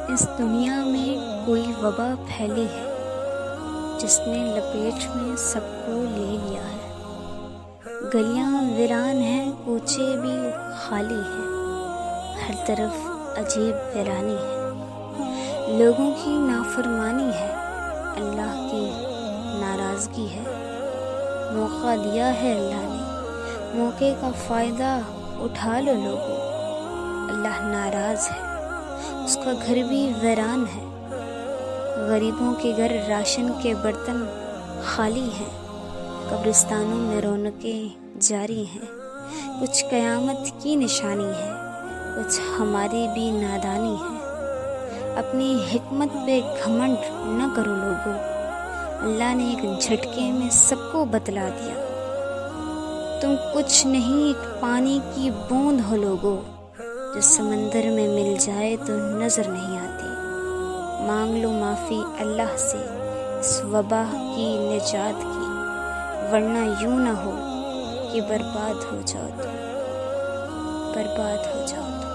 اس دنیا میں کوئی وبا پھیلی ہے جس نے لپیٹ میں سب کو لے لیا ہے۔ گلیاں ویران ہیں، کوچے بھی خالی ہیں، ہر طرف عجیب ویرانی ہے۔ لوگوں کی نافرمانی ہے، اللہ کی ناراضگی ہے۔ موقع دیا ہے اللہ نے، موقع کا فائدہ اٹھا لو لوگوں۔ اللہ ناراض ہے، اس کا گھر بھی ویران ہے۔ غریبوں کے گھر راشن کے برتن خالی ہیں، قبرستانوں میں رونقیں جاری ہیں۔ کچھ قیامت کی نشانی ہے، کچھ ہماری بھی نادانی ہے۔ اپنی حکمت پہ گھمنڈ نہ کرو لوگوں، اللہ نے ایک جھٹکے میں سب کو بتلا دیا۔ تم کچھ نہیں، ایک پانی کی بوند ہو لوگوں، جو سمندر میں مل جائے تو نظر نہیں آتی۔ مانگ لو معافی اللہ سے اس وبا کی نجات کی، ورنہ یوں نہ ہو کہ برباد ہو جاؤ تم، برباد ہو جاؤ تم۔